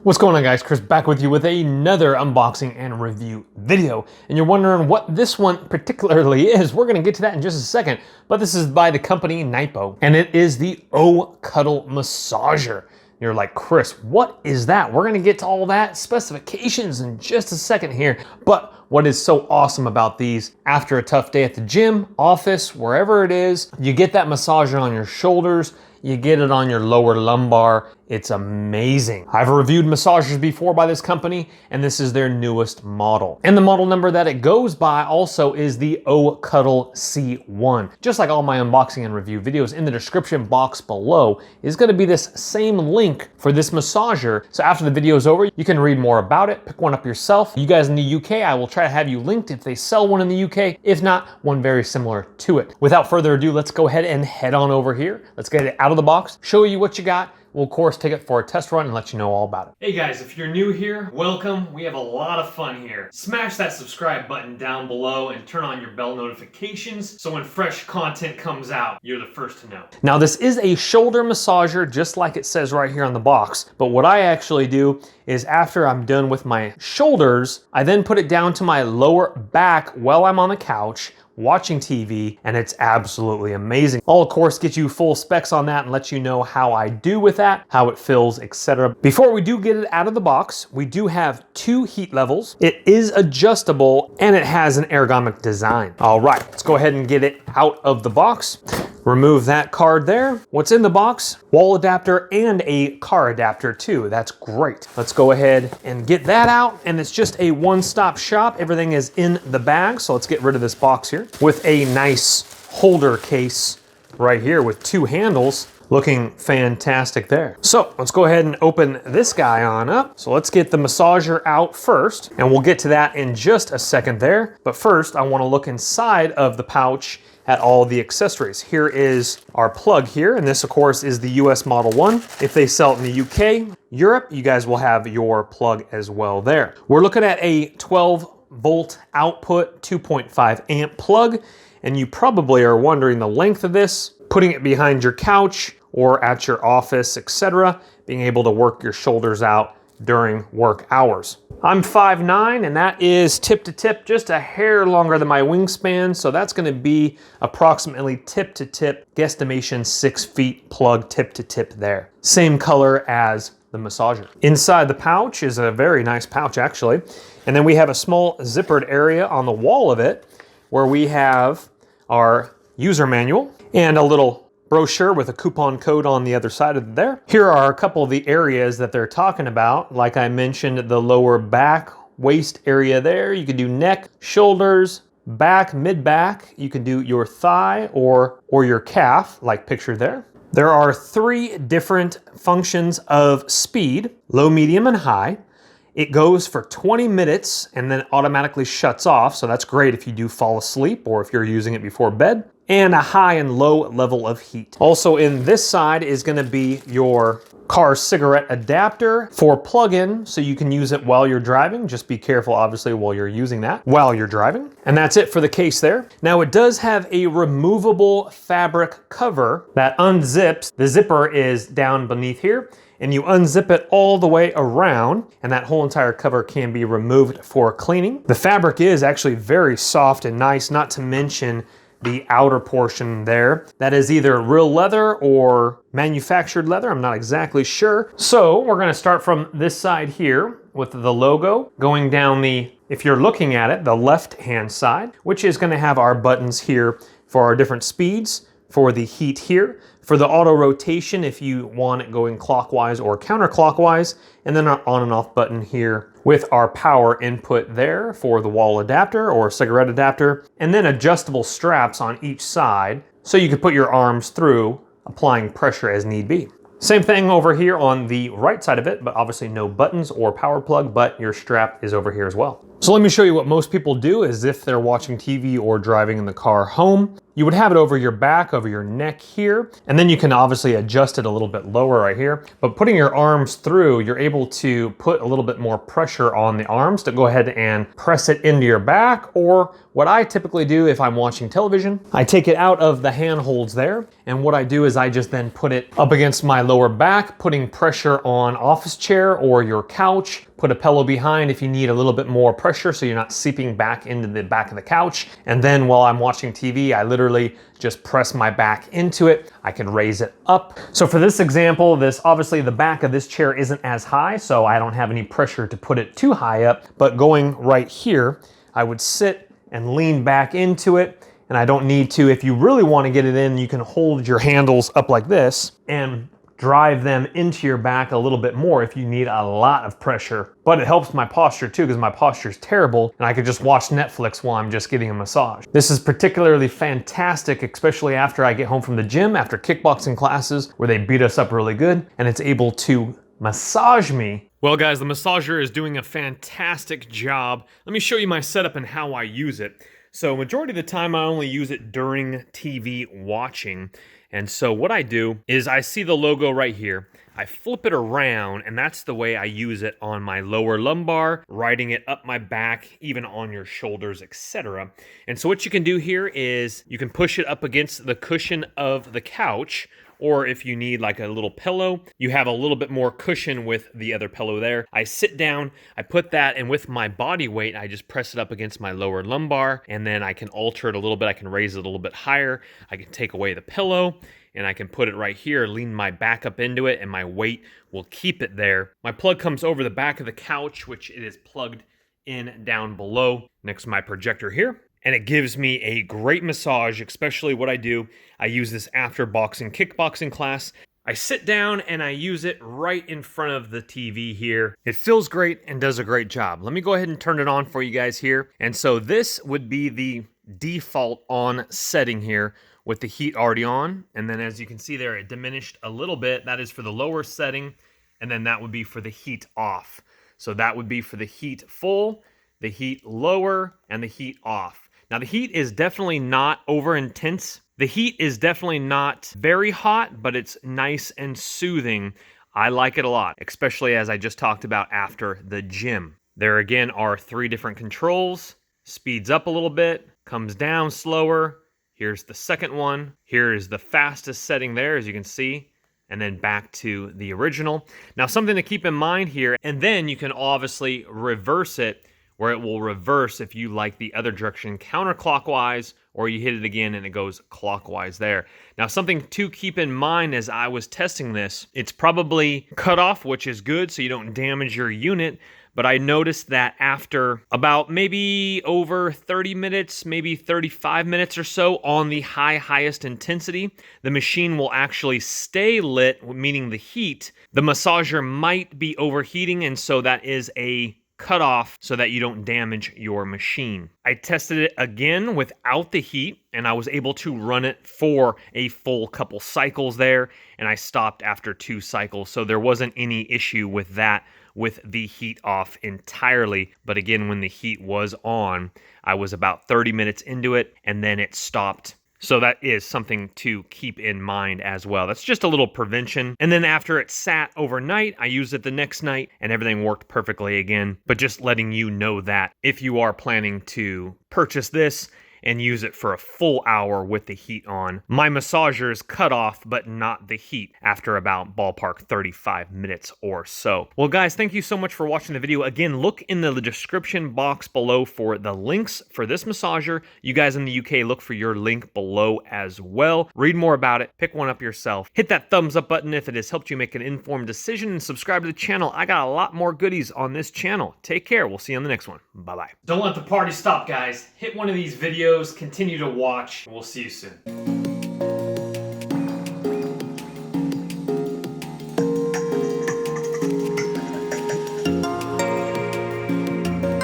What's going on, guys? Chris back with you with another unboxing and review video. And you're wondering what this one particularly is. We're gonna get to that in just a second, but this is by the company Naipo, and it is the oCuddle massager. You're like, Chris, what is that? We're gonna get to all that specifications in just a second here. But what is so awesome about these, after a tough day at the gym, office, wherever it is, you get that massager on your shoulders, you get it on your lower lumbar. It's amazing. I've reviewed massagers before by this company, and this is their newest model. And the model number that it goes by also is the oCuddle C1. Just like all my unboxing and review videos, in the description box below is gonna be this same link for this massager. So after the video is over, you can read more about it, pick one up yourself. You guys in the UK, I will try to have you linked if they sell one in the UK. If not, one very similar to it. Without further ado, let's go ahead and head on over here. Let's get it out of the box, show you what you got. We'll of course take it for a test run and let you know all about it. Hey guys, if you're new here, welcome. We have a lot of fun here. Smash that subscribe button down below and turn on your bell notifications so when fresh content comes out, you're the first to know. Now this is a shoulder massager, just like it says right here on the box. But what I actually do is after I'm done with my shoulders, I then put it down to my lower back while I'm on the couch watching TV, and it's absolutely amazing. I'll of course get you full specs on that and let you know how I do with that, how it feels, etc. Before we do get it out of the box, we do have 2 heat levels. It is adjustable and it has an ergonomic design. All right, let's go ahead and get it out of the box. Remove that card there. What's in the box? Wall adapter and a car adapter too. That's great. Let's go ahead and get that out. And it's just a one-stop shop. Everything is in the bag. So let's get rid of this box here with a nice holder case right here with 2 handles. Looking fantastic there. So let's go ahead and open this guy on up. So let's get the massager out first, and we'll get to that in just a second there. But first, I want to look inside of the pouch at all the accessories. Here is our plug here, and this of course is the US Model 1. If they sell it in the UK, Europe, you guys will have your plug as well there. We're looking at a 12-volt output, 2.5 amp plug, and you probably are wondering the length of this. Putting it behind your couch or at your office, etc., being able to work your shoulders out during work hours. I'm 5'9", and that is tip to tip, just a hair longer than my wingspan, so that's gonna be approximately tip to tip, guesstimation 6 feet plug tip to tip there. Same color as the massager. Inside the pouch is a very nice pouch actually, and then we have a small zippered area on the wall of it where we have our user manual and a little brochure with a coupon code on the other side of there. Here are a couple of the areas that they're talking about. Like I mentioned, the lower back, waist area there. You can do neck, shoulders, back, mid-back. You can do your thigh or your calf, like pictured there. There are 3 different functions of speed, low, medium, and high. It goes for 20 minutes and then automatically shuts off. So that's great if you do fall asleep or if you're using it before bed. And a high and low level of heat. Also in this side is gonna be your car cigarette adapter for plug-in, so you can use it while you're driving. Just be careful, obviously, while you're using that, while you're driving. And that's it for the case there. Now it does have a removable fabric cover that unzips. The zipper is down beneath here, and you unzip it all the way around, and that whole entire cover can be removed for cleaning. The fabric is actually very soft and nice, not to mention the outer portion there. That is either real leather or manufactured leather, I'm not exactly sure. So we're gonna start from this side here with the logo going down the, if you're looking at it, the left-hand side, which is gonna have our buttons here for our different speeds, for the heat here, for the auto rotation if you want it going clockwise or counterclockwise, and then our on and off button here with our power input there for the wall adapter or cigarette adapter, and then adjustable straps on each side so you can put your arms through, applying pressure as need be. Same thing over here on the right side of it, but obviously no buttons or power plug, but your strap is over here as well. So let me show you what most people do is if they're watching TV or driving in the car home, you would have it over your back, over your neck here, and then you can obviously adjust it a little bit lower right here. But putting your arms through, you're able to put a little bit more pressure on the arms to go ahead and press it into your back, or what I typically do if I'm watching television, I take it out of the handholds there And what I do is I just then put it up against my lower back, putting pressure on office chair or your couch. Put a pillow behind if you need a little bit more pressure so you're not seeping back into the back of the couch. And then while I'm watching TV, I literally just press my back into it. I can raise it up. So for this example, obviously the back of this chair isn't as high, so I don't have any pressure to put it too high up. But going right here, I would sit and lean back into it. And I don't need to. If you really want to get it in, you can hold your handles up like this and drive them into your back a little bit more if you need a lot of pressure. But it helps my posture too, because my posture is terrible and I could just watch Netflix while I'm just getting a massage. This is particularly fantastic, especially after I get home from the gym, after kickboxing classes where they beat us up really good, and it's able to massage me. Well guys, the massager is doing a fantastic job. Let me show you my setup and how I use it. So majority of the time I only use it during TV watching. And so what I do is I see the logo right here. I flip it around, and that's the way I use it on my lower lumbar, riding it up my back, even on your shoulders, etc. And so what you can do here is you can push it up against the cushion of the couch, or if you need like a little pillow, you have a little bit more cushion with the other pillow there. I sit down, I put that, and with my body weight, I just press it up against my lower lumbar, and then I can alter it a little bit. I can raise it a little bit higher. I can take away the pillow, and I can put it right here, lean my back up into it, and my weight will keep it there. My plug comes over the back of the couch, which it is plugged in down below next to my projector here. And it gives me a great massage, especially what I do. I use this after kickboxing class. I sit down and I use it right in front of the TV here. It feels great and does a great job. Let me go ahead and turn it on for you guys here. And so this would be the default on setting here with the heat already on. And then as you can see there, it diminished a little bit. That is for the lower setting. And then that would be for the heat off. So that would be for the heat full, the heat lower, and the heat off. Now the heat is definitely not over intense. The heat is definitely not very hot, but it's nice and soothing. I like it a lot, especially as I just talked about after the gym. There again are 3 different controls. Speeds up a little bit, comes down slower. Here's the second one. Here is the fastest setting there, as you can see, and then back to the original. Now something to keep in mind here, and then you can obviously reverse it, where it will reverse if you like the other direction counterclockwise, or you hit it again and it goes clockwise there. Now something to keep in mind as I was testing this, it's probably cut off, which is good so you don't damage your unit, but I noticed that after about maybe over 30 minutes, maybe 35 minutes or so on the highest intensity, the machine will actually stay lit, meaning the heat. The massager might be overheating, and so that is a cut off so that you don't damage your machine. I tested it again without the heat, and I was able to run it for a full couple cycles there, and I stopped after 2 cycles, so there wasn't any issue with that, with the heat off entirely. But again, when the heat was on, I was about 30 minutes into it, and then it stopped. So that is something to keep in mind as well. That's just a little prevention. And then after it sat overnight, I used it the next night and everything worked perfectly again. But just letting you know that if you are planning to purchase this and use it for a full hour with the heat on, my massager is cut off, but not the heat after about ballpark 35 minutes or so. Well guys, thank you so much for watching the video. Again, look in the description box below for the links for this massager. You guys in the UK, look for your link below as well. Read more about it, pick one up yourself. Hit that thumbs up button if it has helped you make an informed decision, and subscribe to the channel. I got a lot more goodies on this channel. Take care, we'll see you on the next one. Bye-bye. Don't let the party stop, guys. Hit one of these videos, continue to watch, and we'll see you soon.